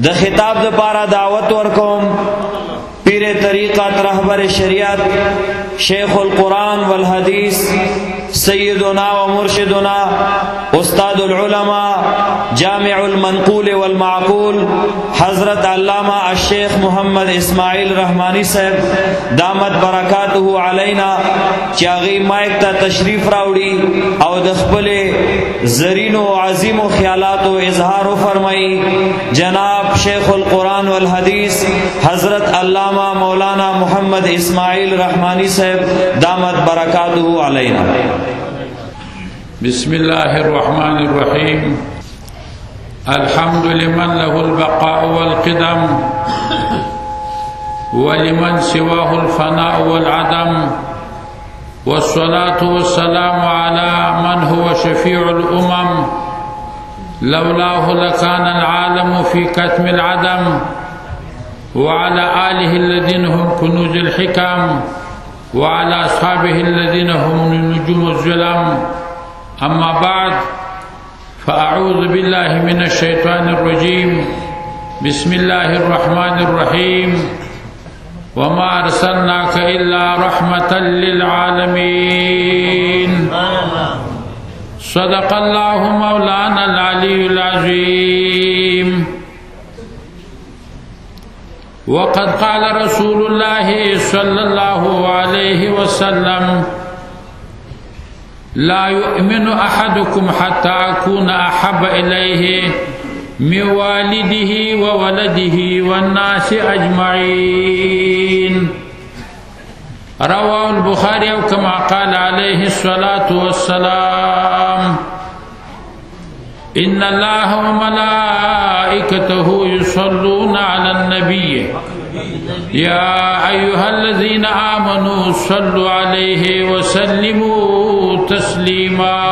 د خطاب د پارا دعوت ورکوم پیر طریقت رهبر شریعت شیخ القرآن والحدیث سیدنا و مرشدنا استاد العلماء جامع المنقول والمعقول حضرت علامہ الشیخ محمد اسماعیل رحمانی صاحب دامت برکاتہ علینا چاغی مائک تا تشریف راوڑی او دخبل زرین و عظیم و خیالات و اظہار فرمائی جناب شیخ القرآن والحدیث حضرت علامہ مولانا محمد اسماعیل رحمانی صاحب دامت برکاتہ علینا. بسم الله الرحمن الرحيم. الحمد لمن له البقاء والقدم ولمن سواه الفناء والعدم، والصلاة والسلام على من هو شفيع الأمم لولاه لكان العالم في كتم العدم، وعلى آله الذين هم كنوز الحكم، وعلى أصحابه الذين هم نجوم الظلم. أما بعد، فأعوذ بالله من الشيطان الرجيم. بسم الله الرحمن الرحيم. وما أرسلناك إلا رحمة للعالمين. صدق الله مولانا العلي العظيم. وقد قال رسول الله صلى الله عليه وسلم: لا يؤمن أحدكم حتى أكون أحب إليه من والده وولده والناس أجمعين. رواه البخاري كما قال عليه الصلاة والسلام: إن الله وملائكته يصلون على النبي يا أيها الذين آمنوا صلوا عليه وسلموا تسليما.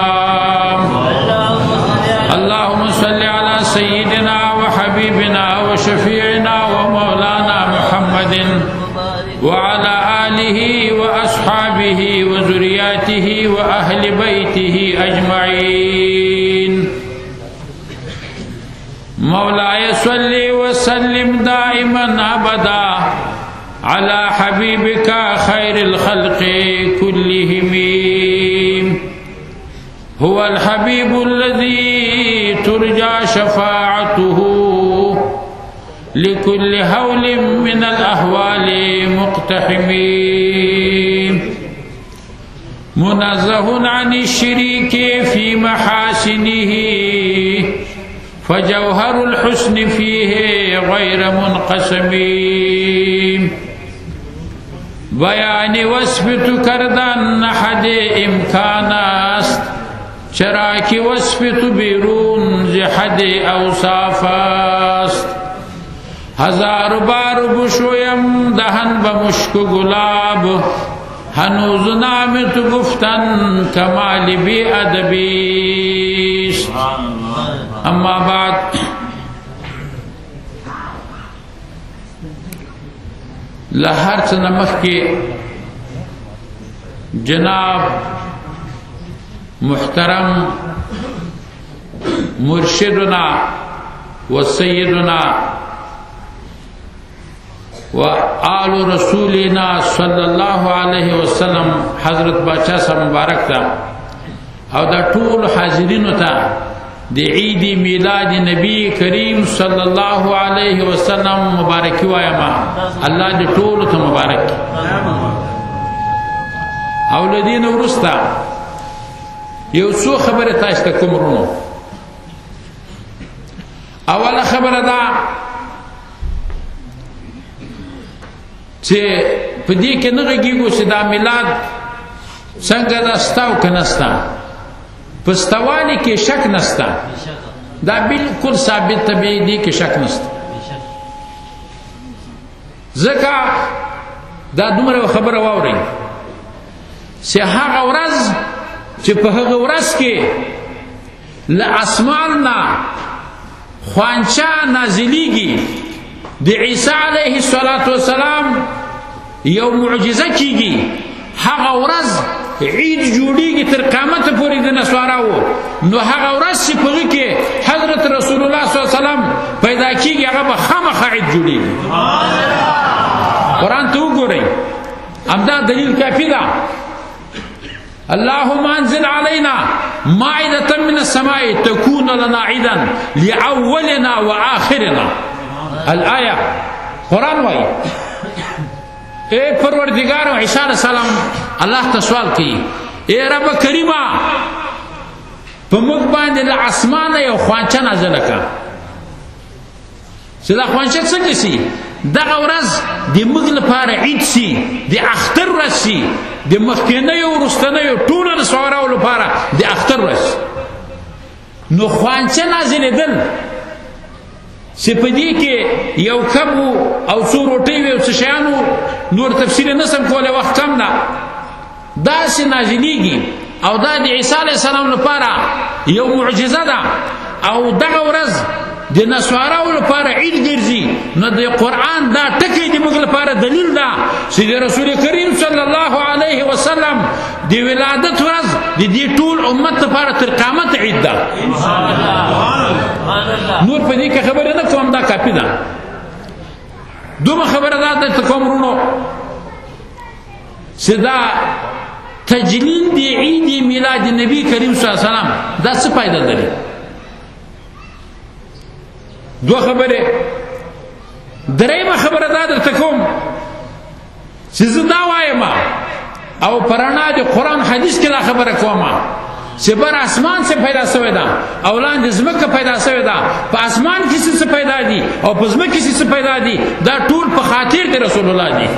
اللهم صل على سيدنا وحبيبنا وشفيعنا ومولانا محمد وعلى آله وأصحابه وذرياته وأهل بيته أجمعين. مولاي صل وسلم دائما أبدا على حبيبك خير الخلق كلهم. هو الحبيب الذي ترجى شفاعته لكل هول من الأهوال مقتحم. منزه عن الشريك في محاسنه فجوهر الحسن فيه غير منقسم. بيان وصف کردن حد امکان است، چراک وصف بیرون ز حد اوصاف است. هزار بار بشویم دهن بمشک و گلاب، هنوز نام تو گفتن کمال بی ادبی است. اما بعد، لهر څه مخکې جناب محترم مرشدنا وسيدنا وآل رسولنا صلى الله عليه وسلم حضرت باچا صاحب مبارک تا او دا ټول حاضرینو ته د عید میلاد نبی کریم صلی الله علیه وسلم مبارکی وایم. الله دې ټول ته مبارک. او لدین ورستا یو څو خبره تاسو ته کوم ورونو. اوله خبره دا چې په دې کې نه غږیږو چې دا میلاد څنګه دا ستاو که نستا، په ستوالي کې شک نستا، دا بالکل ثابت طبیعي دی کې شک نستا. ځکه دا دومره خبره واورئ چې هغه ورځ چې په هغه ورځ کې له اسمان نه خوانچه نازلیږي د عیسی علیه السلام یو معجزه کیږي، هغه ورځ عید جوړیږي تر قیامت پورې د نسواراو نو هغه ورځ چې په هغې کې حضرت رسول الله صلی الله علیه وسلم پیدا کیږي هغه به خامخا عید جوړیږي قرآن ته وګورئ همدا دلیل کافي ده اللهم انزل علينا مائدة من السماء تكون لنا عيدا لأولنا وآخرنا الآية قرآن وائی اے پروردگار عیسیٰ علیہ السلام اللہ تسوال کی اے رب کریمہ پا مقبان دل عثمان یو خوانچہ نازل کا سلا خوانچہ سنگ سی دغه ورځ د موږ لپاره عید سي د اختر ورځ سي د مخکینیو وروستنیو ټولو نسواراو لپاره د اختر ورځ نو خوانچه نازلېدل چې په دې کې یو کب او څو روټۍ وې او څه شیانو نور تفصیل نسم کولی وخت کم ده داسې نازلېږي او دا د عیسی علیه السلام لپاره یو معجزه ده او دغه ورځ د نسواراو لپاره عید ګرځي نو د قرآن دا ټکی د موږ لپاره دلیل ده چې د رسول کریم صلی الله علیه وسلم د ولادت ورځ د دې ټول امت لپاره تر قیامت عید ده نور په دې کې خبره نه کوم دا کافي ده دومره خبره ده درته کوم وروڼو چې دا تجلیل د عید میلاد نبی کریم صلی الله علیه وسلم دا څه فایده لري دو خبره درېمه خبره دا درته کوم چې زه دا وایم او پرانا د قرآن حدیث کې دا خبره کوم چې بر اسمان سے پیدا شوی ده او لاندې ځمکه پیدا شوی ده په اسمان کې څه پیدا دي او په ځمکه کې څه پیدا دي دا ټول په خاطر د رسول الله دي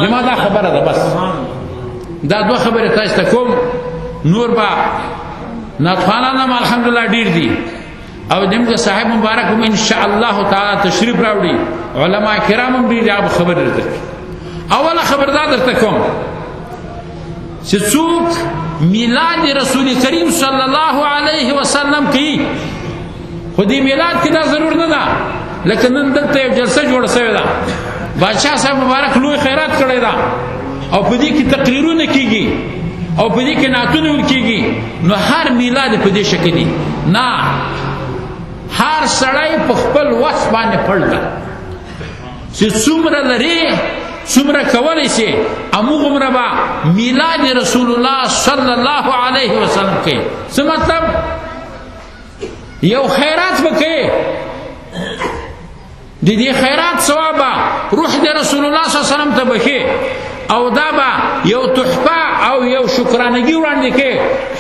زما دا خبره ده بس دا دو خبره تاسو ته کوم نور با ناتخوانان هم الحمدلله ډیر دي او دمګه صاحب مبارک هم ان شاء الله تعالی تشریف راوړي علما کرام هم ډیر دا خبر درته اوله خبردار درته کوم چې څوک میلاد رسول کریم صلی الله علیه وسلم کوي خو دې میلاد کې دا ضرور نه ده لکه نن دلته یو جلسه جوړه شوې ده بادشاہ صاحب مبارک لوی خیرات کړی ده او په دې کې تقریرونه کیږي او په دې کې نعتونه ورکیږي نو هر میلاد په دې شکل دي نه هر سړی په خپل وس باندې پړ ده چې څومره لري څومره کولی شي هموږمره به میلاد رسول الله صلی الله علیه وسلم کوي څه مطلب یو خیرات به کوي د دې خیرات ثواب روح د رسول الله صلی الله علیه وسلم ته بخي او دا به یو تحفه او یو شکرانګي وړاندې کې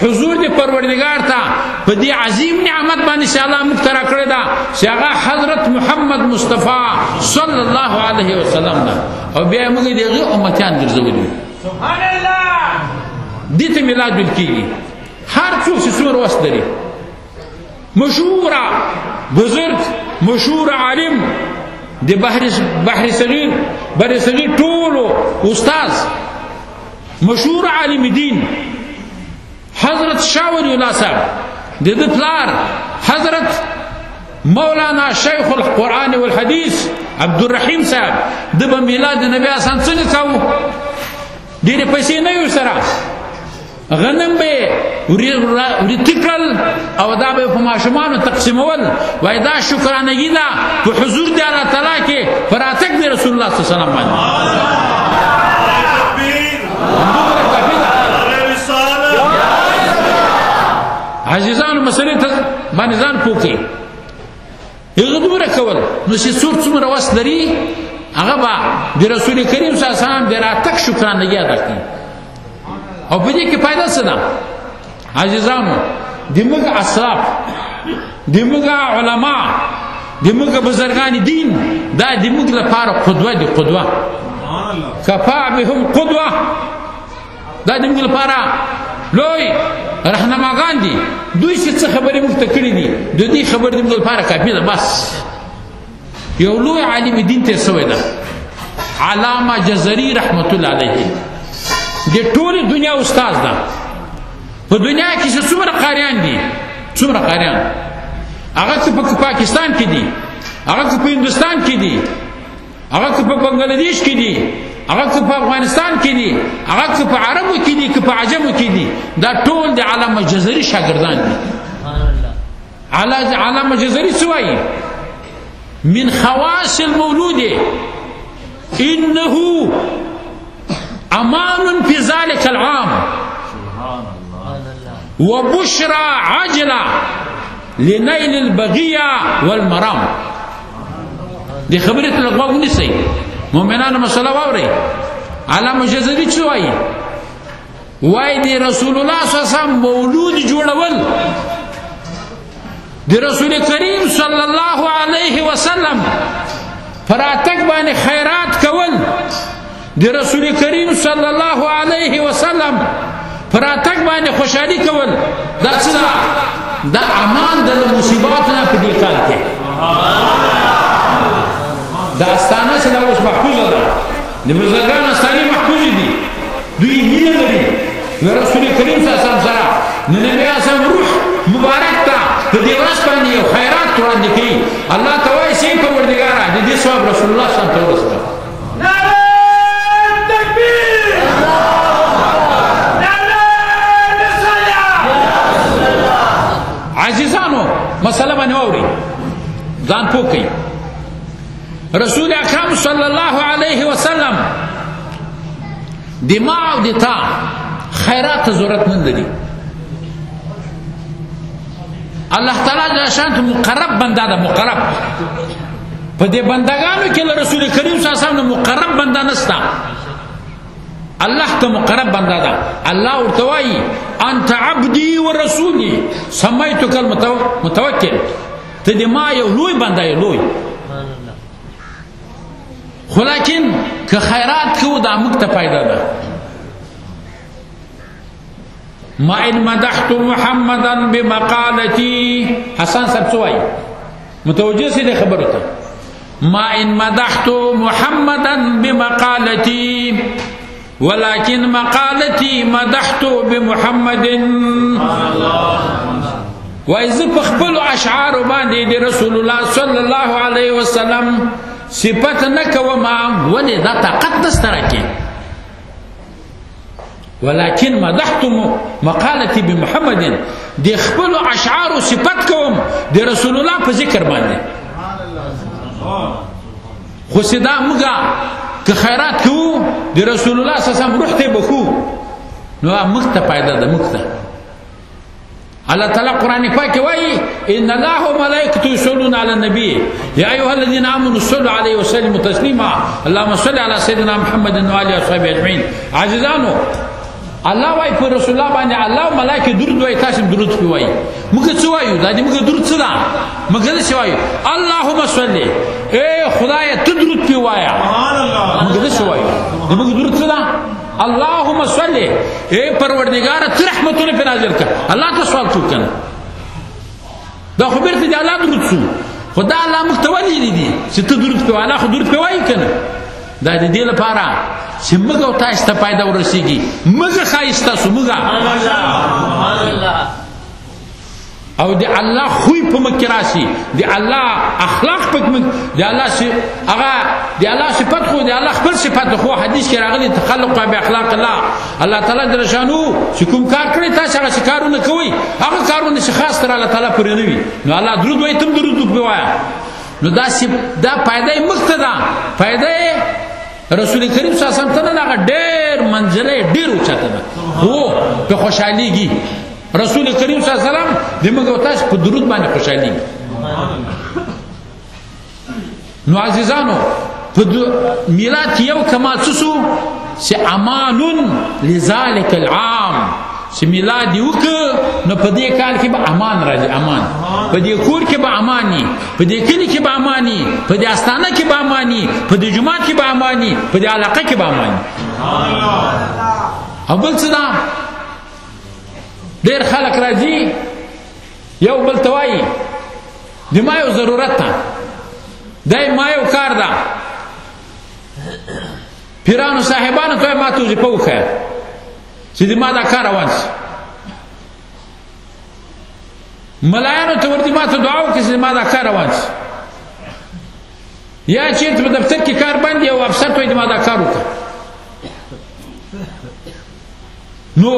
حضور د پروردگار ته په دې عظیم نعمت باندې چې الله موږ ته راکړې ده چې هغه حضرت محمد مصطفی صلی الله علیه وسلم ده او بیا موږ د هغې امتیان ګرځولي سبحان الله دې ته میلاد ویل کېږي هر څوک چې څومره وس لري مشهور بزرگ مشهور عالم د بحر صغیر بر صغیر ټولو استاد مشهور عالم دین حضرت شاه ولی الله صاحب د دې پلار حضرت مولانا شیخ القرآن والحدیث عبدالرحیم صاحب د به میلاد نبی آسان څنګه کاوه ډېرې پیسې نه وي سره غنم به ورېتی کړل او دا به په ماشومانو تقسیمول وایي دا شکرانګي ده په حضور د الله تعالی کې په راتګ د رسول الله صلی الله علیه وسلم باندې عزیزانو مسلې ته باندې ځان پوکي هغه دومره کول نو چې څومره وس لري هغه به د رسول کریم صلی الله علیه وسلم د راتګ شکرانګي ادا کوي او په دې کې فائدہ څه ده عزیزانو د موږ اسلاف د موږ علما د موږ بزرګان دین دا د موږ لپاره قدوه دي قدوه کفا بهم قدوه دا د موږ لپاره لوی رهنماګان دي دوی څه خبرې موږ ته کړې دي د دې خبرې د موږ لپاره کافي ده بس یو لوی عالم دین ته سوی ده علامه جزري رحمت الله علیه د ټولې دنیا استاد ده په دنیا کې چې څومره قاریان دي څومره قاریان هغه که په پاکستان کې دي هغه که په هندوستان کې دي هغه که په بنګلادیش کې دي هغه په افغانستان کې دي، هغه په عربو کې دي، که په عجمو کې دي، دا ټول د علامه جزري شاګردان دي. علامه جزري څه وایي؟ من خواص المولود انه امان في ذلك العام وبشرى عجله لنيل البغيه والمرام. دي خبرت لغوه ونسي مؤمنان مسألة واوري. علامه جزري څه وایي؟ وای دی رسول الله صلی الله علیه وسلم مولود جوړول، دی رسول کریم صلی الله علیه وسلم فراتک باندې خیرات کول، دی رسول کریم صلی الله علیه وسلم فراتک باندې خوشحالي کول، دا څه ده؟ دا امان د مصیباتو نه په دې کال کې. دا استانه چې دا اوس محفوظه ده، د بزرګانو استانې محفوظې دي، دوی هیله لري رسول کریم صلی الله علیه وسلم سره د نبی اعظم روح مبارک ته په دې ورځ باندې یو خیرات وړاندې کوي. الله ته وایي چې پروردګاره د دې ثواب رسول الله صلی الله علیه وسلم ته ورسوه. عزیزانو مسله باندې واورئ، ځان پوه کړئ. رسول اکرم صلی الله علیه وسلم د ما او د تا خیرات ته ضرورت نه لري. الله تعالی جل شانته مقرب بنده ده، مقرب. په دې بندگانو کې له رسول کریم صلی الله علیه وسلم مقرب بنده نشته، الله ته مقرب بنده ده. الله ورته وایي انت عبدي ورسولي سميتك المتوکل، ته د ما یو لوی بنده یې، لوی. خو لیکن که خیرات کوو دا موږ ته فایده ده. ما ان مدحت محمدا بمقالتي، حسن صاحب څه وایي؟ متوجه سي دې خبرو ته. ما ان مدحت محمدا بمقالتي ولكن مقالتي مدحت بمحمد. وإذ بخبل أشعار باندې د رسول الله صلى الله عليه وسلم صفت نکوما، ولې دا طاقت نشته کې، ولكن مدحت مقالتي بمحمد، د خپل اشعار صفت کوم د رسول الله په ذکر باندې. خو صدا موږ که خیرات کوو د رسول الله صلی الله علیه وسلم روح ته بخو، نو موږ ته فایده ده. موږ ته الله تعالی قرآن پاک وایي ان الله وملائکته یصلون علی النبی یا ایها الذین آمنوا صلوا علیه وسلموا تسلیما اللهم صل علی سیدنا محمد و آله وصحبه اجمعین. عزیزانو الله وایي پر رسول الله باندې الله او ملائکه درود وایي، تاسو درود وایي. موږ څه وایو؟ دا دې موږ درود څه ده؟ موږ څه وایو؟ اللهم صل، اے خدای ته درود پی وایا. موږ څه وایو؟ موږ درود څه ده؟ اللهم صل، اے پروردگار ته رحمتونه په نازل کړه. الله ته سوال وکړه، دا خبر ته دی الله درود شو. خدا الله مختولی دي چې ته درود په الله خو درود په وایي کنه. دا د دې لپاره چې موږ او تاسو ته پیدا ورسیږي، موږ خایسته سو، موږ او دی الله خوی په مکه راشي، دی الله اخلاق په مکه، دی الله شي هغه دی الله صفات خو دی الله خپل صفات خو حدیث کې راغلي تخلق باخلاق الله. الله تعالی جل شانو چې کوم کار کړی تاسو هغه کارونه کوي، هغه کارونه چې خاص تر الله تعالی پرې نه وي. نو الله درود وایي، تم درود وایي. نو دا فائدې مقتدا، فائدې رسول کریم صلی الله علیه وسلم ته هغه ډېر منزله ډېر اوچته ده، هو په خوشاليږي. رسول کریم صلی الله علیه وسلم د موږ تاسو په درود باندې خوشالي. نو عزیزانو په میلاد کې یو کمال څه چې امان لذلك العام، چې میلاد وکړه نو په دې کال کې به امان راځي، امان په دې کور کې به اماني، په دې کلی کې به اماني، په دې استانه کې به اماني، په دې جماعت کې به اماني، په دې علاقه کې به اماني. او بل څه ده؟ ډېر خلک راځي یو بل ته وایي د ما یو ضرورت ده، دی ما یو کار ده. پیرانو صاحبانو ته ما ته وظیفه وښیه چې د ما دا کار روان شي. ملایانو ته ورته ما ته دعا وکړي چې د ما دا کار روان شي. یا چېرته په دفتر کې کار بند، یو افسر ته وایي د ما دا کار وکړه. نو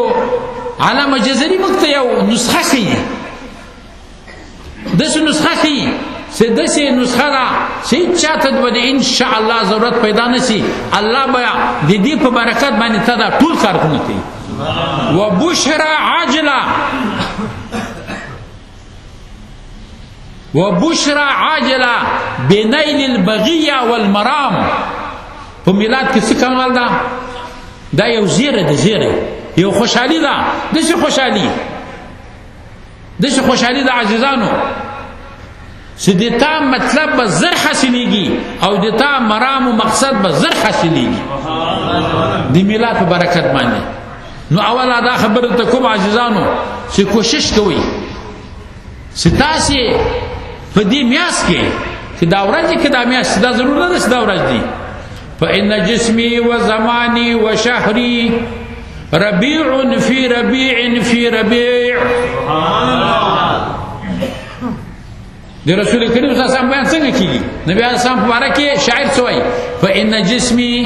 علامه جزري مکته یو نسخه کوي دسه نسخه کوي سدسه نسخه دا چې چاته د ان شاء الله ضرورت پیدا نشي الله بیا د دې په برکت باندې تا دا ټول کارونه کوي وبشرى عاجله وبشرى عاجله بنيل البغيه والمرام په میلاد کې څه کمال ده دا یو زیره ده زیره یو خوشحالي ده دسه خوشحالي ده عزیزانو چې د تا مطلب به زر حاصلېږي او د تا مرام و مقصد به زر حاصلېږي د میلاد په برکت باندې نو اوله دا خبره ته کوم عزیزانو چې کوشش کوئ چې تاسې په دې میاشت کې چې دا ورځ کې دا میاشت دا ضرور نه ده چې دا ورځ دي فإن جسمي وزماني وشهري ربيع في ربيع في ربيع د رسول کریم صلی الله علیه وسلم بیان څنګه کیږي نبی علیہ السلام مبارک شاعر سوئی فإن جسمي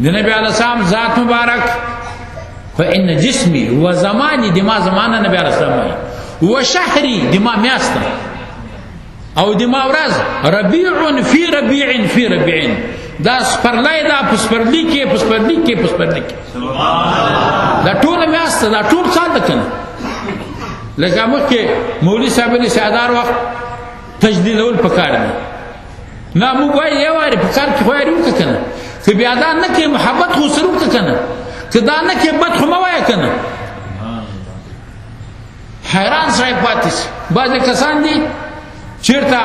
د نبی علیہ السلام ذات مبارک فإن جسمي وزماني دما زمانه نبی علیہ السلام وای وشهري دما میاشت او دما ورځ ربيع في ربيع في ربيع دا سپرلی دا پسپرلی کې دا ټول میاشت دا ټول سال ده کنه لکه مخکې مولوي صاحب علی سعدار وخت تجدیدول پکار دی نه موږ وایو یو وارې په کار کې خو یې وکړه کنه که بیا دا نه کې محبت خو سره وکړه کنه که دا نه کې بد خو مه وایه کنه حیران سړی پاتې شي بعضې کسان دي چېرته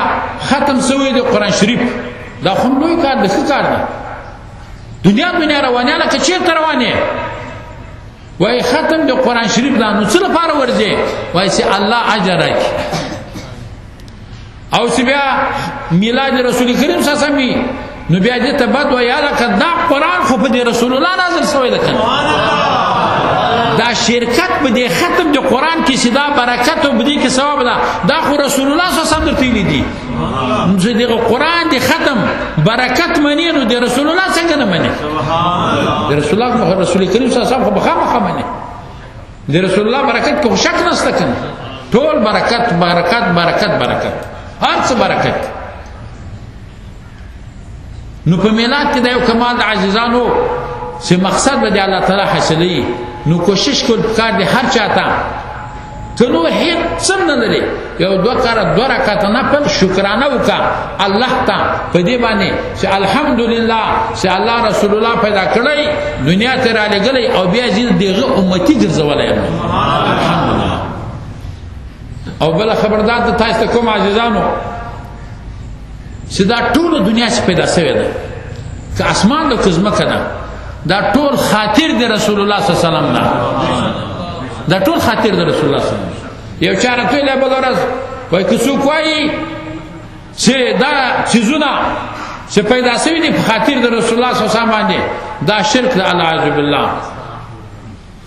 ختم سوی دی قرآن شریف دا خو لوی کار دی ښه کار دی دنیا روانه لکه چېرته روانې وای ختم د قرآن شریف دا نو څه لپاره ورځې وای چې الله اجر راکړي او چې بیا میلاد رسول کریم صلی الله علیه وسلم نو بیا دې ته بد وایه لکه دا قرآن خو په دې رسول الله نازل شوی ده کنه دا شرکت په دې ختم د قرآن کې چې دا برکت او په دې کې ثواب ده دا خو رسول الله صلی الله علیه وسلم درته ویلي دي چې دغه قرآن د ختم برکت مني نو د رسول الله څنګه نه مني د رسول الله رسول کریم صلی الله علیه وسلم خو بخامخا مني د رسول الله برکت کې شک نشته کنه ټول برکت برکت برکت برکت هر څه برکت نو په میلاد کې دا یو کمال د عزیزانو چې مقصد به د الله تعالی حاصلوي نو کوشش کول پکار دی هر چاته که نور هیڅ څه نه لري یو دوه رکعته نفل شکرانه وکړه الله ته په دې باندې چې الحمدلله چې الله رسول الله پیدا کړی دنیا ته رالېږلی او بیا یې دغه امتي ګرځولی الحمدلله او بله خبردار د تاسو ته کوم عزیزانو چې دا ټوله دنیا چې پیدا شوې ده که اسمان ده که ځمکه ده دا ټول خاطر د رسول الله صلی الله علیه وسلم ده دا ټول خاطر د رسول الله صلی الله علیه وسلم یو چا راته ویلی بله ورځ وایي که څوک وایي چې دا څیزونه چې پیدا شوي دي په خاطر د رسول الله صلی الله علیه وسلم باندې دا شرک ده العیاذ بالله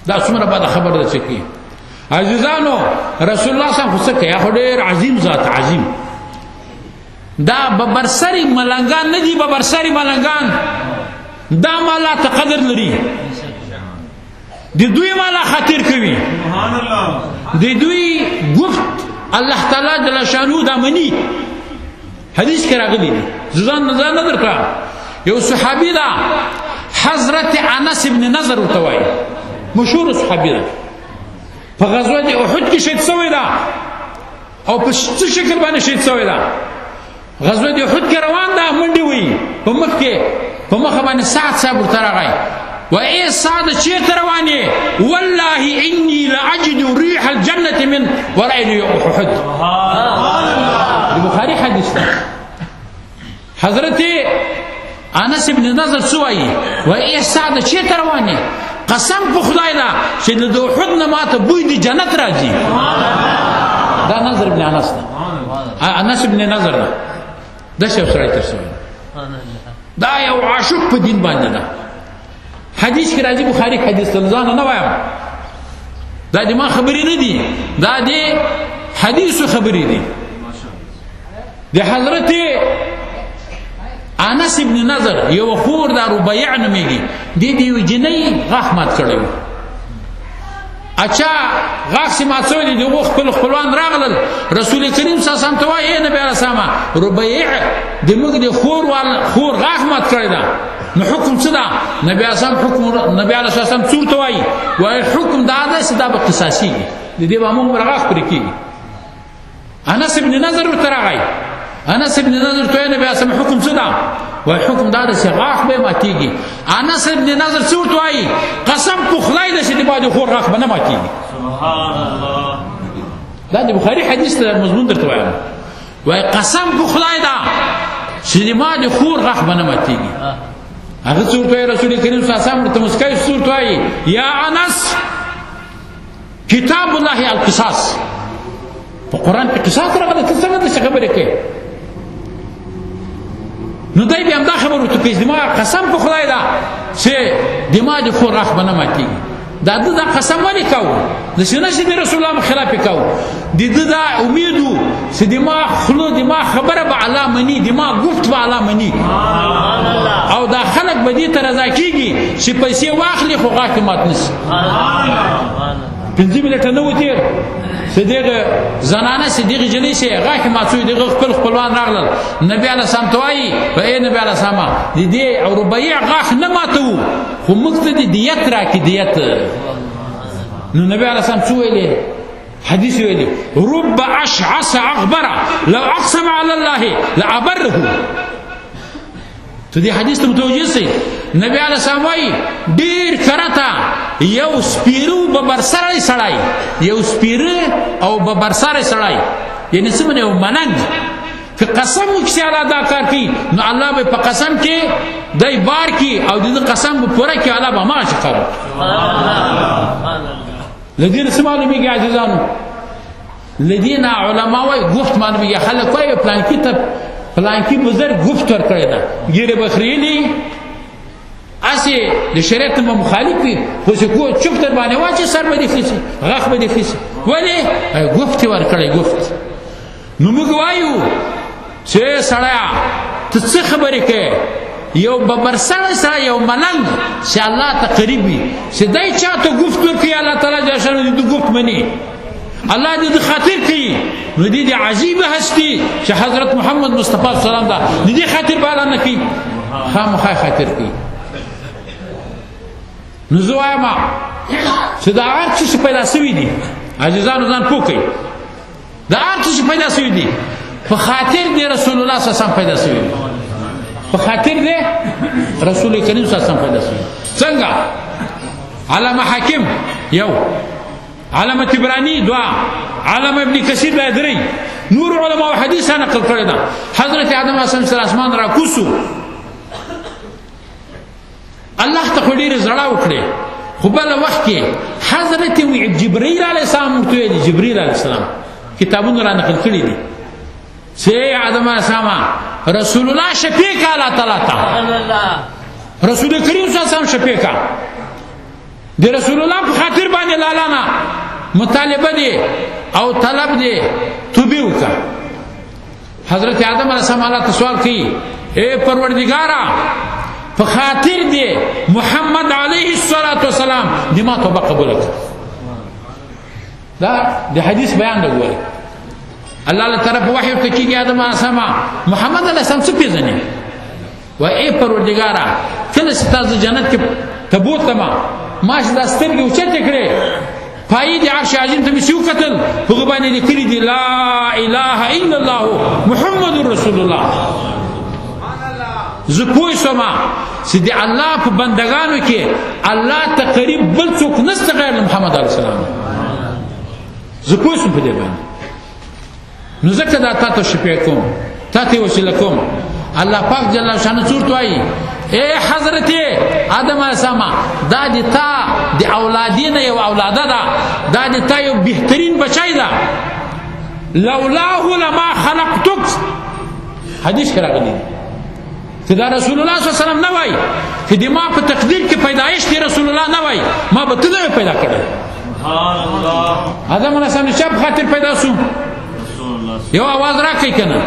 دا څومره بده خبره ده چې کوي عزیزانو رسول الله صلی الله علیه وسلم خو څه کوي خو ډېر عظیم ذات عظیم دا ببرسری ملنګان نه دي ببرسری ملنګان دا مالا ته قدر لري د دوی مالا خاطر کوي د دوی گفت الله تعالی جل شانو دا منی حدیث کې راغلی دی ځان نه درکړه یو صحابي دا حضرت انس ابن نضر ورته وایي مشهور صحابي ده په غزوه د احد کې شهید شوی ده او په څه شکل باندې شهید شوی ده غزوه د احد کې روان ده منډې وایي په مخ کې په مخ باندې سعد صاحب ورته راغی وای سعد چیرته روان یې والله انی لاجد ريح الجنه من وراء احد بخاری حدیث ده حضرت انس ابن نضر سوای وای سعد چیرته روان یې قسم په خدای دا چې د احد نه ماته بوی د جنت راځي دا نظر ابن انس ده انس ابن نضر ده دا څه سره ترسوي دا یو عاشق په دین باندې ده حدیث کې راځي بخاری حدیث ځان نه وایم دا د ما خبرې نه دي دا د حدیث خبرې دي د حضرت انس ابن نضر یو خور دا ربيع نومېږي د دې یو جنۍ غاښ مات کړی اچھا غاښ چې مات شوی دی دغه خپل خپلوان راغلل رسول کریم صلی الله علیه وسلم ته وایي نبی علیه السلام ربیع د موږ د خور غاښ مات کړی ده نو حکم څه ده نبی علیه السلام څور ته وایي حکم دا ده چې دا به قصاصي وي د دې به موږ غاښ پرې کېږي انس ابن نضر ورته راغی انس ابن نضر ته نبی علیه السلام حکم څه ده وای حکم دا ده چې غاښ به ماتېږي انس ابن نضر څه ورته وایي قسم په خدای ده چې د باندې خور غاښ به نه ماتېږي سبحان الله دا د بخاري حدیث ته مضمون درته وایم وای قسم په خدای ده چې د ما د خور غاښ به نه ماتېږي هغه څه ورته وایي رسول کریم صلی الله علیه وسلم ورته مسکی څه ورته وایي یا انس کتاب الله القصاص په قرآن کې قصاص راغلی ته څنګه داسې خبرې کوې نو دی بیا همدا خبر ورته کوي زما قسم په خدای ده چې د ما د خور غاښ به نه ماتېږي دا ده دا قسم ولې کوو داسې نه چې د رسول الله خلاف یې کوو د ده دا امید و چې د ما خوله د ما خبره به الله مني د ما گفت به الله مني او دا خلک به دې ته رضا کېږي چې پیسې واخلي خو غاښ یې مات نه شي 5 منټه نه و تېر چې دغه زنانه چې دغه جلۍ چې غاښ یې مات شوی دغه خپل خپلوان راغلل نبي علیه السلام ته وایي ای نبي علیه السلام د دې او ربیع غاښ نه ماتوو خو موږ ته د دیت راکړي دیت نو نبي علیه السلام څه ویلې حدیث ویلي رب اشعث اغبر لو اقسم على الله لعبره ته دې حدیث ته متوجه سئ نبی علیه السلام وایي ډېر کرته یو سپیرو ببرسری سړی یو سپیره او ببرسری سړی یعنی څه معنی یو مننګ که قسم وکړي الله دا کار کوي نو الله به په قسم کې دی بار کړي او د قسم به پوره کړي الله به هماغسې کار وکړي له دې نه څه معلومېږي عزیزانو له دې نه علما وایي گفت معلومېږي خلک وایي پلانکي ته پلانکی بزرگ گفت ورکړی ده ګیرې به خریلي هسې د شریعت نه به مخالف وي خو چې چوپ در باندې واچي سر به دې خیسي غاښ به دې خیسي ولې گفت یې ورکړی گفت نو موږ وایو چې سړیه ته څه خبرې کوې یو ببرسړی سړی یو ملنګ چې الله ته قریب وي چې دی چا ته گفت ورکوي الله تعالی جل شانه د گفت مني الله دې خاطر کوي نو دې عجیبه هستی چې حضرت محمد مصطفی صلی الله علیه وسلم دا دې خاطر بالا نه کوي خامخا خاطر کوي نو زه وایم چې دا هر څه چې پیدا شوي دي عزیزانو ځان پوه کړئ دا هر څه چې پیدا شوي دي په خاطر دې رسول الله صلی الله علیه وسلم پیدا شوي دي په خاطر دې رسول کریم صلی الله علیه وسلم پیدا شوي څنګه علامه حاکم یو علامه طبرانی دوا علامه ابن کثیر دا درې نور علماء حدیث نقل کړی دا حضرت آدم علیه السلام اسمان را کوسو الله ته ډېرې زړه وکړې خو بل وخت کې حضرت جبرئیل علیه السلام ورته ویلي جبرئیل علیه السلام کتابونه را نقل کړي دي چې آدم علیه السلام رسول الله شفیع کا الله تعالی ته رسول کریم صلی الله علیه وسلم شفیع کا د رسول الله په خاطر باندې لالانا مطالبه دی او طلب دی توبه وکړه حضرت آدم علیه السلام الله ته سوال کوي اے پروردگارا په خاطر دی محمد علیه الصلاة والسلام دی ما توبه قبول کړه دا د حدیث بیان دی ګورئ الله له طرف وحی ورته کېږي آدم علیه السلام محمد علیه السلام څه پېژني وایي اے پروردگارا کله چې تاسو جنت کې ته بوتلم ما چې دا سترګې اوچتې کړې پایې د عرش عظیم ته مې چې وکتل هغه باندې لیکلي دي لا اله الا الله محمد رسول الله زه پوه شوم چې د الله په بندګانو کې الله ته قریب بل څوک نشته غیر محمد علیه السلام زه پوه شوم په دې باندې نو ځکه دا تا ته شفیع کوم تا ته وسیله کوم الله پاک جل شانه څورت وایي اے حضرت آدم علیه السلام دا د تا د اولادینه یو اولاده ده دا د تا یو بهترین بچی ده لولاه لما خلقتک حدیث کې راغلی چې دا رسول الله صلی الله علیه وسلم نه وایي چې د ما په تقدیر کې پیدایش دی رسول الله نه وایي ما به ته نه پیدا کړی آدم علیه السلام د چا په خاطر پیدا شو یو आवाज راکړئ کنه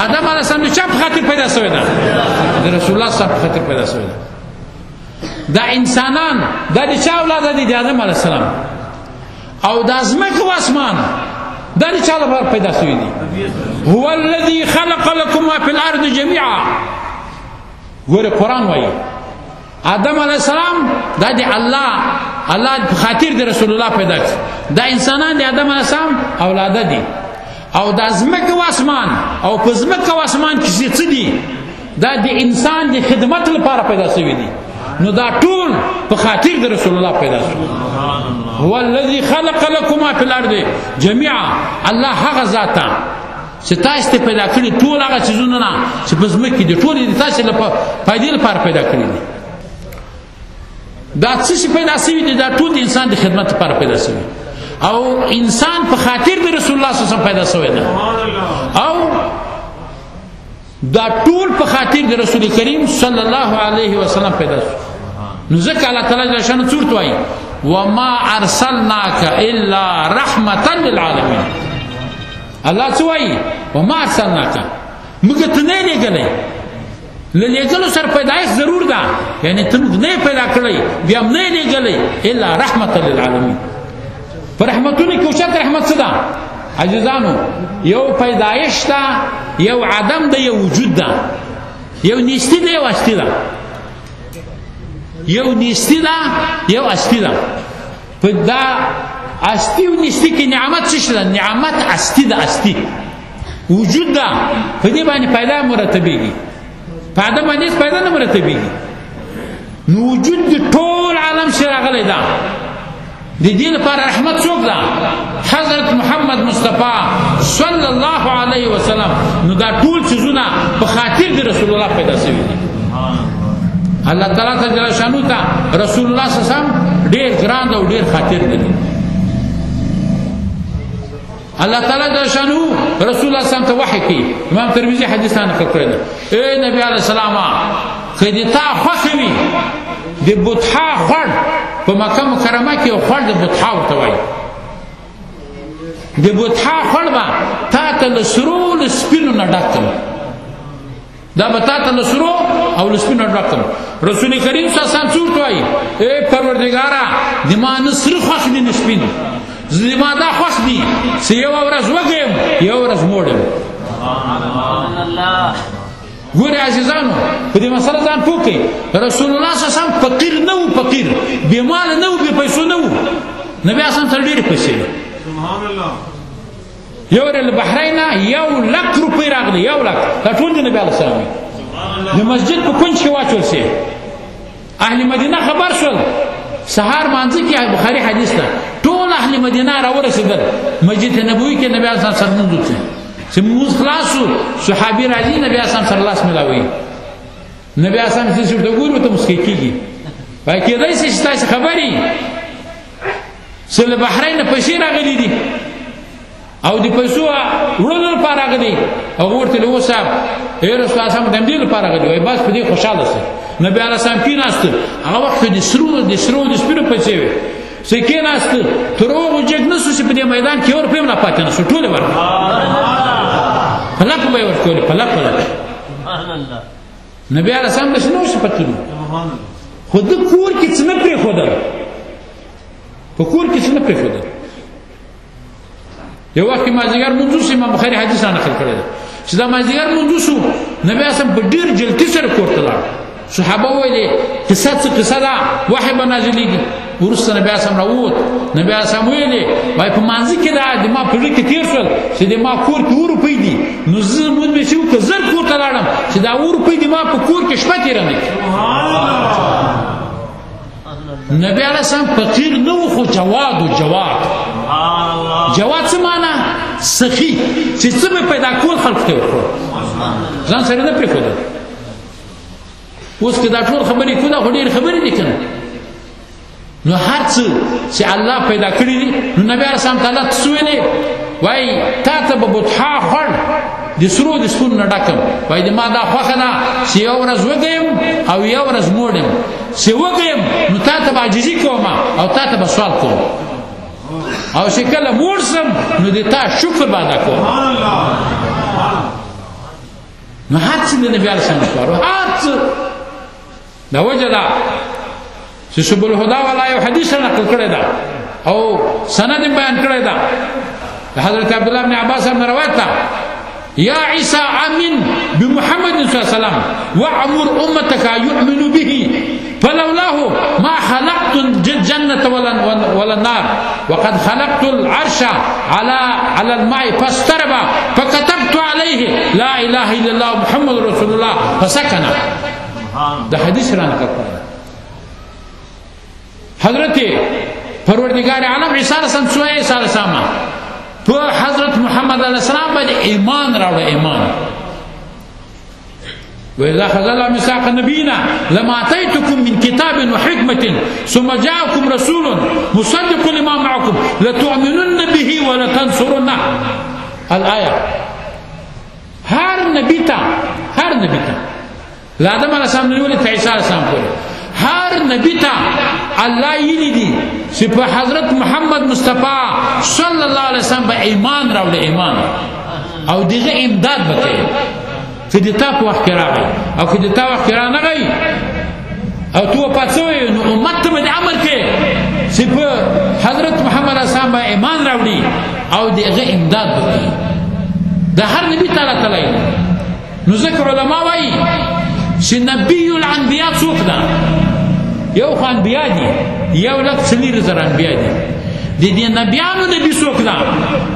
آدم علیه السلام د چا په خاطر پیدا شوی ده د رسول الله صلی الله علیه وسلم په خاطر پیدا شوی ده دا انسانان دا د چا اولاد دي د آدم علیه السلام او د ازمکه و اسمان دا د چا لپاره پیدا شوي دي؟ هو الذي خلق لكم ما في الارض جميعا. ګوره قرآن وایي آدم علیه السلام دا د الله په خاطر د رسول الله پیدا کړ. دا انسانان د آدم علیه السلام اولاده دي او د ازمکه و اسمان او په ځمکه و اسمان کې څه دي؟ دا د انسان د خدمت لپاره پیدا شوي دي. نو دا ټول په خاطر د رسول الله پیدا شو. هو الذي خلق لكم ما في الارض جميعا. الله هغه ذات چې تاسو ته پیدا کړی ټول هغه څیزونه نه چې په ځمکه دي ټول د تاسو لپاره فائدې لپاره پیدا کړی دي. دا څه پیدا شوي دي؟ دا ټول د انسان د خدمت لپاره پیدا شوي او انسان په خاطر د رسول الله صلی الله علیه وسلم پیدا شوی دی او دا ټول په خاطر د رسول کریم صلی الله علیه وسلم پیدا شو. نو ځکه الله تعالی جل شانه څورت وایي وما ارسلناک الا رحمتا للعالمین. الله څه وایي؟ وما ارسلناک، موږ ته نه لېږلی. له لېږلو سره پیدایښت ضرور ده، یعنې ته موږ نه پیدا کړی بیا هم نه لېږلی الا رحمتا للعالمین. په رحمتونو کې اوچت رحمت څه ده؟ عزیزانو یو پیدایش ده، یو عدم ده، یو وجود ده، یو نیستی ده، یو هستی ده. یو نیستی ده، یو هستی ده. په دا هستی او نیستی کې نعمت څه ده؟ نعمت هستی ده، هستی وجود ده. په دې باندې پیدا مرتبېږي، په عدم باندې پیدا نه مرتبېږي. نو وجود د ټول عالم سره راغلی ده. د دې لپاره رحمت څوک ده؟ حضرت محمد مصطفی صلی الله علیه وسلم. نو دا ټول څیزونه په خاطر د رسول الله پیدا شوي دي. الله تعالی جل شانو ته رسول الله صلی الله علیه وسلم ډېر ګران او ډېر خاطر دي. الله تعالی جل شانو رسول الله صلی الله علیه وسلم ته وحی کوي. امام ترمذی حدیث نقل کړی دی. اے نبی علیه السلام که دې تا خوښه وي د بطحا خوړ په مکه مکرمه کې یو خوړ د بطحا ورته وایي. د بطحا خوړ به تا ته له سرو له سپینو نه ډک کړم. دا به تا ته له سرو او له سپینو ډک کړم. رسول کریم صلی الله علیه وسلم څه ورته وایي؟ ای پروردګاره د ما نه سره خوښ دي نه سپین، زما دا خوښ دي چې یو ورځ وږی یم یو ورځ موړ یم. ګورې عزیزانو په دې مسله ځان پوه کړئ. رسول الله صلی الله علیه وسلم فقیر نه و، فقیر بې ماله نه و، بې پیسو نه و. نبي اسلام سره ډېرې پیسې دي. یو له بحرین 1,00,000 روپۍ راغلي، 1,00,000. دا ټول د نبي علیه السلام وي. د مسجد په کونج کې واچول سي. اهل مدینه خبر شول، سهار مانځه کې بخاري حدیث ده، ټول اهل مدینه راورسېدل مسجد نبوي کې نبي اسلام سره مونږ وکړو. چې موږ خلاصو صحابي راځي نبی اسلام سره لاس ملاوي. نبی اسلام چې څه ورته ګوري ته مسکی کیږي. وایي کېدای شي چې تاسو خبري چې له بحرین پیسې راغلي دي او د پیسو وړلو لپاره راغلي او ورته له وصاب اے رسول الله صلی الله علیه لپاره راغلي. وایي بس په دې خوشاله سي. نبی اسلام کېناست، هغه وخت د سرو د سپینو پیسې وي چې کېناست تر هغو جګ نه شو چې په دې میدان کې ور پیم نه پاتې نه شو، ټولې ورکړه پلک به یې ورکولې، پلک نبي علیه السلام داسې نه و چې فقیر خو ده کور کې څه نه پرېښودل، په کور کې څه نه پرېښودل. یو وخت کې مازدیګر لمونځ وشو، امام بخاري حدیث نقل کړی دی چې دا مازدیګر لمونځ وشو نبي علیه السلام په ډېر جلدي سره کور ته لاړ. صحابه ویلې قصه څه قصه ده، وحی به نازلېږي. وروسته نبي علیه السلام راووت. نبي علیه السلام ویلې وایي په مانځه کې دا د ما په زړه کې تېر شول چې د ما کور کې 2 روپۍ دي، نو زه لمونځ مې چې وکړه زر کور ته لاړم چې دا 2 روپۍ د ما په کور کې شپه تېره نه کړي. نبي علیه السلام فقیر نه و خو جواد و. جواد څه معنا؟ سخي، چې څه به پیدا کول خلکو ته ورکړو، ځان سره نه پرېښودل. اوس که دا ټول خبرې کوو دا خو ډېرې خبرې دي که نه؟ نو هر څه چې الله پیدا کړي دي نو نبي علیه السلام تعالی څه ویلې؟ وایي تا ته به بطحا خوړ د سرو د سپون نه ډکم. وایي د ما دا خوښه ده چې یو ورځ وږی یم او یو ورځ موړ یم. چې وږی یم نو تا ته به عاجزي کوم او تا ته به سوال کوم، او چې کله موړ شم نو د تا شکر به ادا کوم. نو هر څه د نبي علیه السلام لپاره، هر څه دا وجه ده چې سبل الهدى والا یو حدیث نقل کړی ده او سند بیان کړی دا حضرت عبد الله بن عباس نے روایت تھا یا عیسی آمین بمحمد صلی اللہ علیہ وسلم وعمر امتك يؤمن به فلولاه ما خلقت الجنة ولا النار وقد خلقت العرش على الماء فاسترب فكتبت عليه لا اله الا الله محمد رسول الله فسكن. ده حدیث را نقل کړی حضرت پروردگار عالم عیسی علیہ السلام سوئے عیسی علیہ السلام تو حضرت محمد علیہ السلام باندې ایمان راوړ ایمان وإذا أخذ الله ميثاق نبينا لما آتيتكم من كتاب وحكمة ثم جاءكم رسول مصدق لما معكم لتؤمنن به ولتنصرنه الآية. هر نبي تا لآدم عليه السلام نيولي تا عيسى عليه السلام پورې هر نبی تا الله یلی دی چې په حضرت محمد مصطفی صلی الله علیه وسلم به ایمان راوړي ایمان او دغه امداد وکړي چې د تا په وخت کې راغی او چې د تا وخت کې رانغی او تو پاتوي نو امت ته د امر کې چې په حضرت محمد علیه السلام به ایمان راوړي او دغه امداد وکړي د هر نبی تعالی تعالی نو ذکر علما وایي چې نبی الانبیاء څوک ده یو خو انبیاء دي یو لک څلور زره انبیاء دي د دې نبیانو نبی څوک ده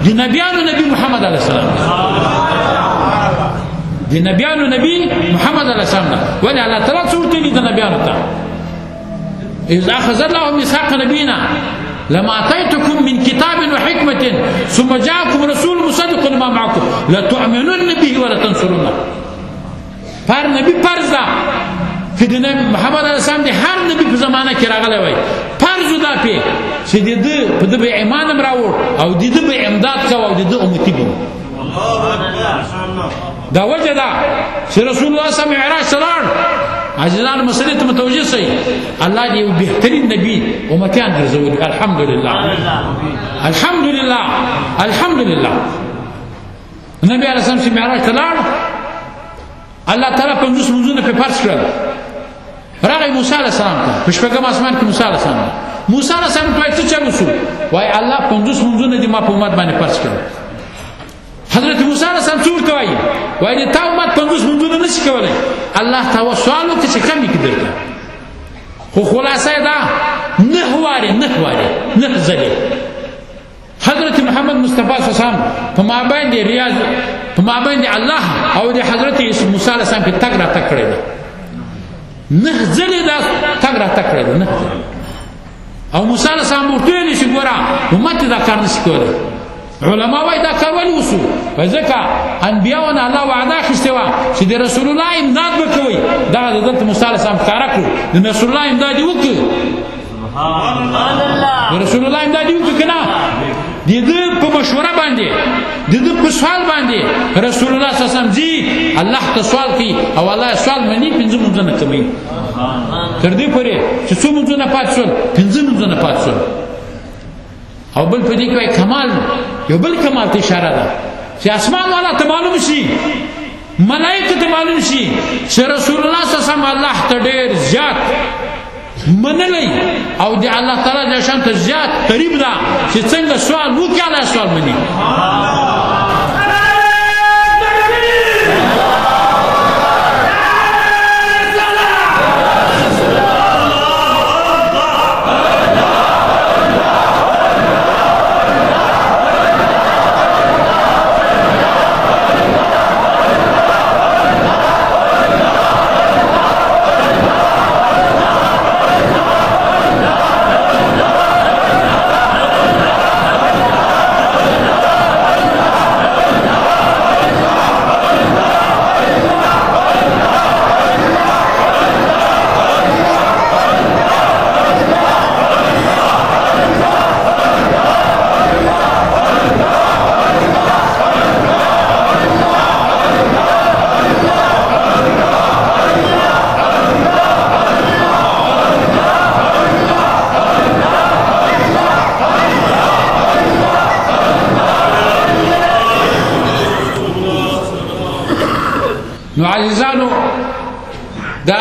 د نبیانو نبی محمد علیه السلام د نبیانو نبی محمد علیه السلام ده ولې الله تعالی څورته دي د نبیانو ته اذا اخذ الله ميثاق نبينا لما اتيتكم من كتاب وحكمه ثم جاءكم رسول مصدق لما معكم لتؤمنن به ولا تنصرنه. هر نبی فرض ده چې د محمد علیه السلام د هر نبی په زمانه کې راغلی وای فرض ده پې چې د ده په ده به ایمان هم راوړ او د ده به امداد کوه او د ده امتي به دا وجه ده چې رسول الله صلی الله علیه وسلم معراج ته لاړ عزیزان مسلې ته متوجه شئ الله دې یو بهترین نبی امتیان ګرځولي الحمدلله الحمدلله الحمدلله. نبی علیه السلام چې معراج ته لاړ الله تعالی 50 منځونه په فرض کړل راغی موسی علیه السلام ته په شپږم اسمان کې موسی علیه السلام موسی علیه السلام ته څه چلو شو وای الله 50 منځونه دې ما په امت باندې فرض کړل. حضرت موسی علیه السلام څه ورته وایي وای دې تا امت 50 منځونه نشي کولای الله تعالی سوال وکړي چې کم کې درته خو خلاصه ده نه ځلې حضرت محمد مصطفی صلی الله علیه وسلم په ما باندې ریاض په ما باندې الله او د حضرت موسی علیه السلام په تګ را تک کړی ده نه ځلې دا تګ را تک کړی ده نه او موسی علیه السلام ورته ویلي چې ګوره امت دا کار نشي کولی. علما وایي دا کار ولې وشو ځکه انبیاونه الله وعده اخیستې وه چې د رسول الله امداد به کوئ دغه د دلته موسی علیه السلام ښکاره کړو د رسول الله امداد یې وکړو د رسول الله امداد یې وکړو که نه د ده په مشوره باندې د ده په سوال باندې رسول الله صلی الله علیه وسلم ځي الله ته سوال کوي او الله سوال مني 5 منځونه کوي تر دې پورې چې څو منځونه پاتې شول 5 منځونه پاتې شول. او بل په دې کې وایي کمال یو بل کمال ته اشاره ده چې اسمان والا ته معلوم شي ملائکه ته معلوم شي چې رسول الله صلی الله علیه وسلم الله ته ډېر زیات منلی او د الله تعالی د شان ته زیات قریب ده چې څنګه سوال وکړي الله سوال مني. نو عزیزانو دا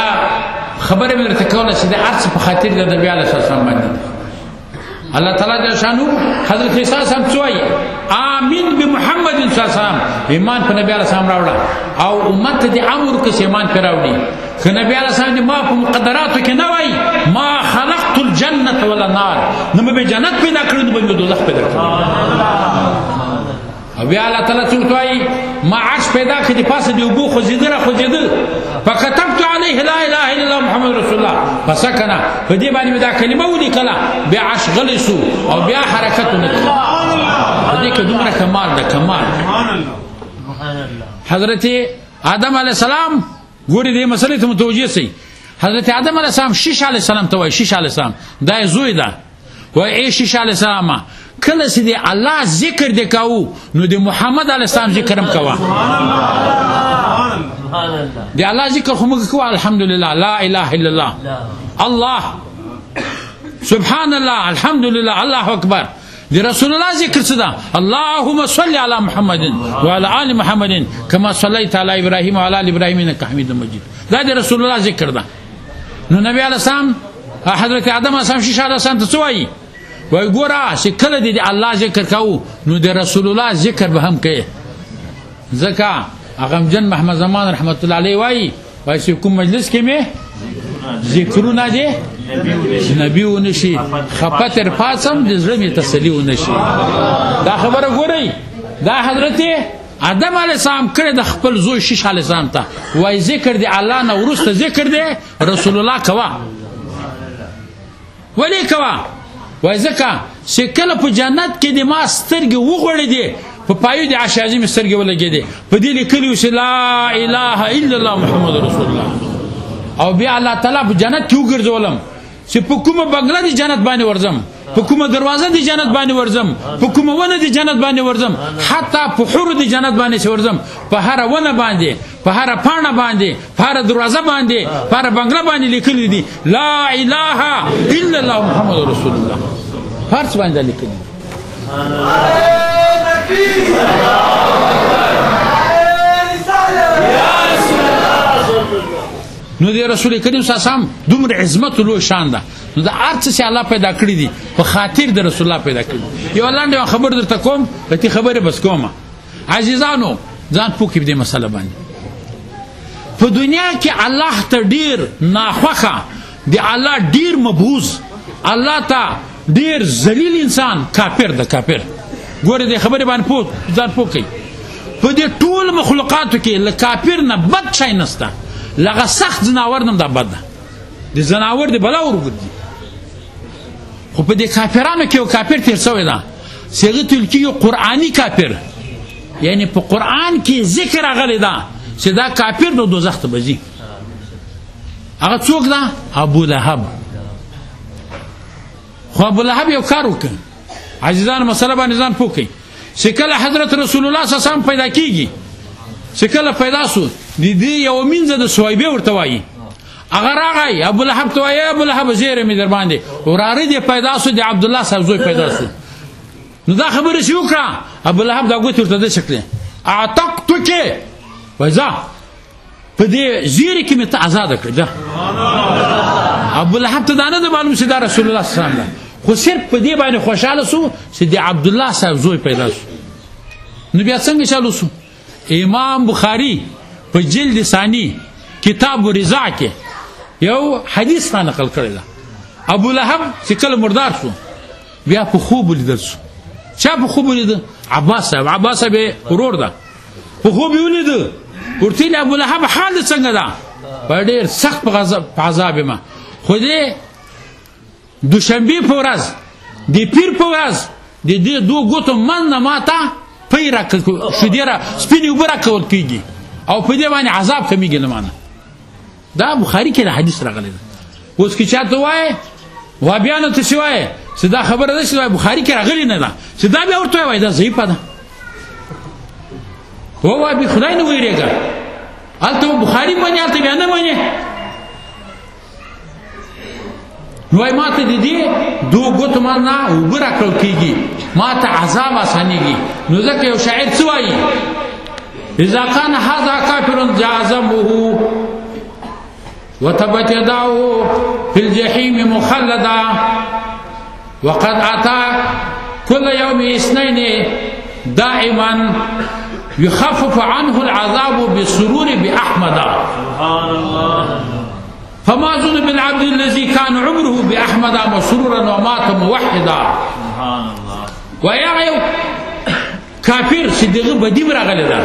خبره مې درته کوله چې د هر څه په خاطر د نبي علیه السلام باندې الله تعالی جل شانو حضرت عیسی سم څوای آمین بمحمد صلی الله علیه وسلم ایمان په نبی علیہ السلام راوړه او امت دې امر کې ایمان پر راوړي که نبی علیہ السلام دې ما په مقدراتو کې نه وای ما خلقت الجنه ولا النار نو به جنت پیدا کړو نو به دوزخ پیدا کړو او بیا الله تعالی څوای ما عرش پیدا کړی پاسه دی وګو خو زیدل فكتبت عليه لا اله الا الله محمد رسول الله فسكن فدي باندې دا کلمه ودی کلا بیا عرش غلسو او بیا حرکتونه دې کې دومره کمال ده کمال حضرت آدم علیہ السلام ګوري دې مسلې ته متوجه سي حضرت آدم علیہ السلام شیش علیہ السلام ته وای شیش علیہ السلام دا زوی ده وای ای شیش علیہ السلام کله چې دی الله ذکر دی کاو نو دی محمد علیہ السلام ذکر هم کوا دی الله ذکر خو موږ کوو الحمدلله لا اله الا الله الله سبحان الله الحمدلله الله اکبر دی رسول الله ذکر صدا اللهم صل على محمد وعلى ال محمد كما صليت على ابراهيم وعلى ال ابراهيم انك حميد مجيد دا دی رسول الله ذکر دا نو نبی علیہ السلام حضرت آدم علیہ السلام شیشه علیہ السلام ته وایي وای ګوره چې کله دې الله ذکر کوو نو د رسول الله ذکر به هم کوي ځکه اغمجن محمد زمان رحمت الله علیه وای چې کوم مجلس کې مې ذکرونه دي نبی ونشي خپتر پاسم د زړه می تسلی ونشي دا خبره ګورئ دا حضرت آدم علیه السلام کړه د خپل زوی شیش علیه السلام ته وای ذکر دی الله نه ورسته ذکر دی رسول الله کوا ولی کوا وای ځکه چې کله په جنت کې د ما سترګې وغوړې دي په پایو د عرش عظیم سترګې ولګېدې په دې لیکلي چې لا اله الا الله محمد رسول الله او بیا الله تعالی په جنت کې وګرځولم چې په کومه بنگله د جنت باندې ورځم په کومه دروازه د جنت باندې ورځم په کومه ونه د جنت باندې ورځم حتی په حور د جنت باندې ورځم په هر ونه باندې په هر پاڼه باندې په هر دروازه باندې په هر بنگله باندې لیکلي دي لا اله الا الله محمد رسول الله هر څه باندې لیکلي نو دی رسول کریم صلی الله علیه وسلم دومره عظمت لو شان ده نو دا ارڅ چې الله پیدا کړی دي په خاطر د رسول الله پیدا کړی یو لاندې خبر درته کوم ته خبره بس کومه عزیزانو ځان پوکې دې مسله باندې په دنیا کې الله ته ډیر ناخوخه دی الله ډیر مبغوز الله ته ډیر ذلیل انسان کافر ده کافر ګوره دې خبره باندې پوک ځان پوکې په دې ټول مخلوقاتو کې له کافر نه بد شي نسته لغه سخت زناور نم دا بد ده د زناور دی بلا ورګد دي خو په دې کافرانو کې یو کافر تیر شوی ده صيغه تلکی یو قرآنی کافر یعنی په قرآن کې ذکر راغلی ده چې دا کافر د دوزخ ته بځي هغه څوک ده ابو لهب خو ابو لهب یو کار وکړ عزیزان مسله باندې ځان پوکئ چې کله حضرت رسول الله صلی الله علیه وسلم پیدا کیږي چې کله پیدا سو د دې یو منځ د صهیبه ورته وایي هغه راغی ابو لهب ته وایي ابو لهب زیره مې در باندې وراره دې پیدا سو د عبد الله صاحب زوی پیدا سو نو دا خبره شو کړه ابو لهب دا ګوت ورته د شکل اعتقتک وایزا په دې زیره کې مې ته آزاد کړ دا ابو لهب ته دا نه معلوم چې دا رسول الله صلی الله علیه وسلم خو صرف په دې باندې خوشاله سو چې د عبد الله صاحب زوی پیدا سو نو بیا څنګه چالو سو امام بخاری په جلد ثانی کتاب رضا کې یو حدیث را نقل کړی ده ابو لهب چې کله مردار شو بیا په خوب ولیدل شو چا په خوب ولید عباس صاحب ورور ده په خوب ولید ورته ابو لهب حال څنګه ده په ډېر سخت په عذاب ما خو دې دوشنبه په ورځ د پیر په ورځ د دې دوه ګوتو من نه ماته پیرا شدیره سپینې اوبه راکول کېږي او په دې باندې عذاب کمیږي نه مانه دا بخاری کې حدیث راغلی ده اوس کې چاته وایي وابیانو ته شي وایي چې دا خبره ده چې بخاری کې راغلی نه ده چې دا بیا ورته وایي دا ضعیفه ده وایي به خدای نه ویریږه هلته بخاري باندې هلته بیا نه مانې نو وايي ماته د دې دوه ګوتو نه اوبه راکول کېږي ماته عذاب اسانېږي نو ځکه یو شاعر څه وایي اذا كان هذا كافر جازمه وتبت يداه في الجحيم مخلدا وقد أتى كل يوم اثنين دائما يخفف عنه العذاب بالسرور بأحمد. سبحان الله. فما ظن بالعبد الذي كان عمره بأحمد مسرورا ومات موحدا. سبحان الله. ويا كافر صدق بديم راغله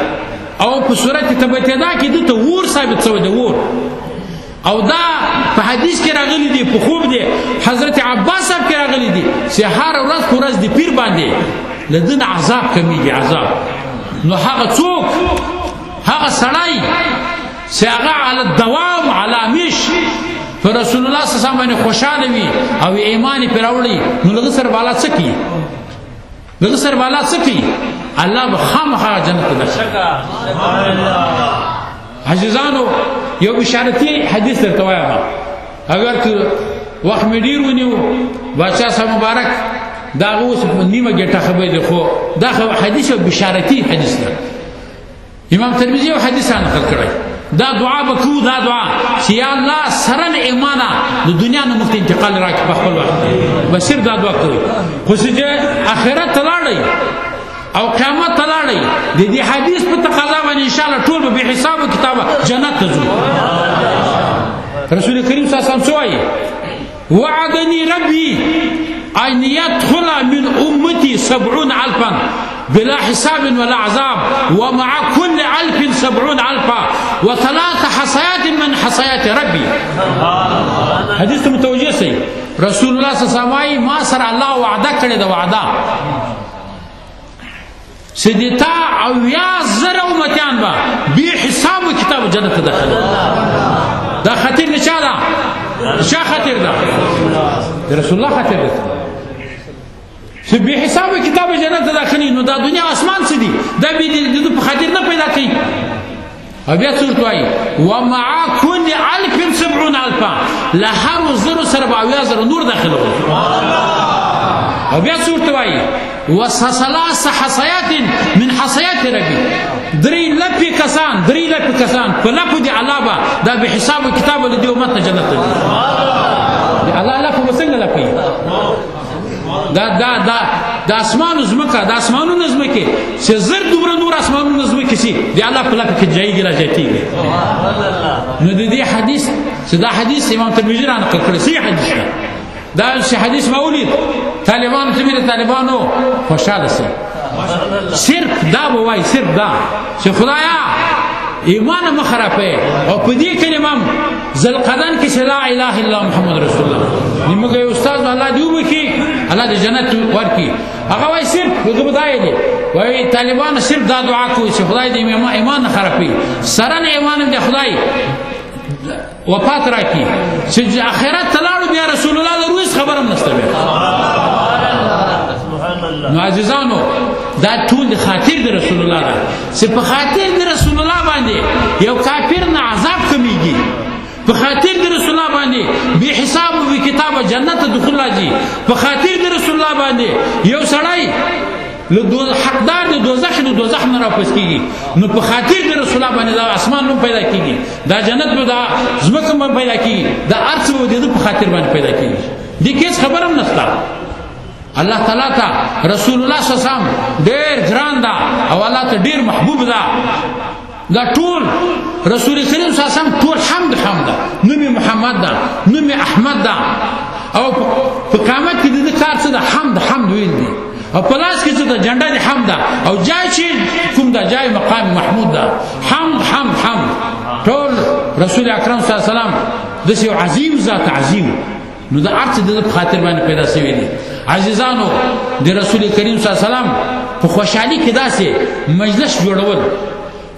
او په سورته تبتدا کې د تور ثابت شوی دی ور او دا په حدیث کې راغلی دی په خوب دی حضرت عباس صاحب کې راغلی دی سحر ورځ ورځ دی پیر باندې لدن عذاب کمیږي عذاب. نو هغه څوک هغه سړی چې هغه علی الدوام علی مش پر رسول الله صلی الله علیه وسلم خوشاله وي او ایمان پر راوړي نو لږ سر بالا څکی لږ سر بالا څکی الله به خامخا جنت ته داخل. عزیزانو یو بشارتي حدیث درته وایم اگر که وخت مې ډیر ونیو بادشاہ صاحب مبارک دا اوس نیمه ګټه خبرې دی خو دا حدیث یو بشارتي حدیث ده. امام ترمذی یو حدیث نقل کړی دا دعا بکو دا دعا چې یا الله سرن ایمانا د دنیا نه مخته انتقال راکړي په خپل وخت بشیر دا دعا کوي خو چې آخرت ته لاړی او قیامت ته لاړی د دې حدیث په تقاضا باندې ان شاء الله ټول به حساب او کتابه جنت ته ځو. رسول کریم صلی الله علیه وسلم وایي وعدني ربي ان يدخل من امتي 70,000 بلا حساب ولا عذاب ومع كل 1000 70,000 و3 حصيات من حصيات ربي. حدیث متوجه سي رسول الله صلی الله علیه وسلم ما سره الله وعده کړی دا وعده سدتا او یا زر امتیان با بی حساب کتاب جنت داخل. دا خطر نچا دا شا خطر دا رسول الله خطر دا سی بی حساب کتاب جنت داخلی نو دا دنیا آسمان سی دی دا بی دی دو خطر نا پیدا کی. اب یا صورت وائی ومعا کل 1070,000 لہر زر سرباویا زر نور داخل ہو. اب یا صورت وائی وثلاث حصيات من حصيات ربي دري لپی کسان په لپو دی علاوه دا به حساب کتاب له دی امت جنت دی الله لپو وسنګ لپی دا اسمان زمکه دا اسمانونو زمکه چې زر دومره نور اسمانونو زمکه شي دی الله په لپو کې جایږي راځي. نو د دې حدیث چې دا حدیث امام ترمذی را نقل کړی صحیح حدیث ده. دا حدیث مولید طالبانو ته مې طالبانو خوشاله سي صرف دا وای صرف دا چې خدایا ایمان مخرفه او په دې کلمه ذلقدن کې لا اله الا محمد رسول الله نیمه استاد الله دی وکي الله دې جنت ورکي هغه وای صرف دغه بدايه دي وای طالبانو صرف دا دعا کوي چې خدای دې ایمان خرابي سره ایمان دې خدای وفات راکی چې آخرت تلاړو بیا رسول الله د روز خبرم نشته بیا. نو عزیزانو دا ټول خاطر د رسول الله ده چې په خاطر د رسول الله باندې یو کافر نه عذاب کمیږي په خاطر د رسول الله باندې به حساب او کتاب جنت دخول راځي په خاطر د رسول الله باندې یو سړی له حقدار د دوزخ نه راپس کیږي نو په خاطر د رسول الله باندې دا اسمان نوم پیدا کیږي دا جنت به دا زمکه هم پیدا کیږي دا ارث و د په خاطر باندې پیدا کیږي. دې کیس خبرم نشته. الله تعالی ته رسول الله صلی الله علیه وسلم ډیر ګران دا او الله ته ډیر محبوب دا دا ټول رسول کریم صلی الله علیه وسلم ټول حمد نوم محمد دا نوم احمد دا او په قیامت کې د کار څه دا حمد ویل دي او پلاس کې څه دا جنډه دي حمد او جای چې کوم دا جای مقام محمود دا حمد ټول رسول اکرم صلی الله علیه وسلم د یو عظیم ذات عظیم نو دا ارث د خاطر باندې پیدا شوی دي. عزیزانو د رسول کریم صلی الله علیه وسلم په خوشحالي کې داسې مجلس جوړول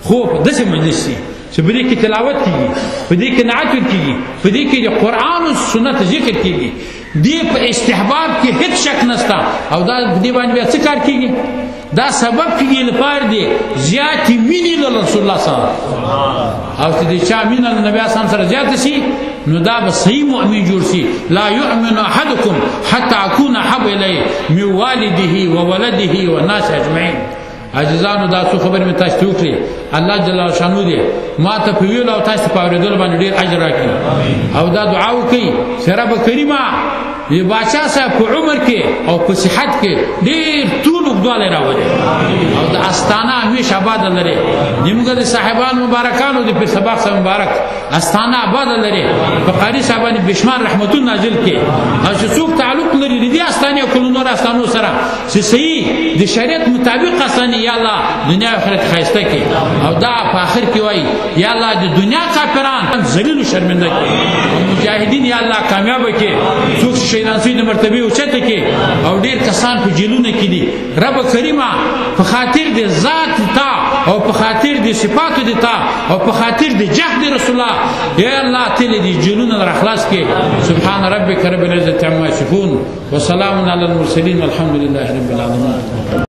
خو داسې مجلس شي چې په دې کې تلاوت کیږي په دې کې نعت کیږي په دې کې د قران او سنت ذکر کیږي دې په استحباب کې هیڅ شک نشته او دا دې باندې څه کار کیږي دا سبب کیږي لپاره دی زیات مینې له رسول الله صلی الله علیه وسلم او چې چا مینه له نبی اسلام سره زیات شي نو دا به صحیح مؤمن جوړ شي. لا يؤمن احدكم حتى اكون احب اليه من والده وولده والناس اجمعين. عزیزانو دا څو خبرې مې تاسو ته وکړې الله جل شانو دې ما ته په ویلو او تاسو په اورېدلو باندې ډېر اجر راکړي او دا دعا وکړئ چې رب کریمه دی بادشاہ صاحب په عمر کې او په صحت کې ډېر ټول اوږدوالی راولي او د استانه همیش آباده لري زموږ د صاحبانو مبارکانو د پیر سباق صاحب مبارک استانه آباده لري په قاري صاحب باندې بشمار رحمتون نازل کې او چې څوک تعلق لري د دې استانې او کلو نور استانو سره چې صحیح د شریعت مطابق استانې یا الله دنیا او آخرت ښایسته کړي او دا په آخر کې وایي یا الله د دنیا کافران ذلیل و شرمنده کړي او مجاهدین یا الله کامیابه کړي څوک شهیدان شوي د مرتبې اوچته کړي او ډېر کسان په جیلونه کې دي رب کریمه په خاطر د ذات تا او په خاطر د صفاتو د تا او په خاطر د جهد رسول الله یا الله تل دې جیلونه را خلاص کړي سبحان ربک رب العزة عما یصفون وسلام علی المرسلین والحمد لله رب العالمین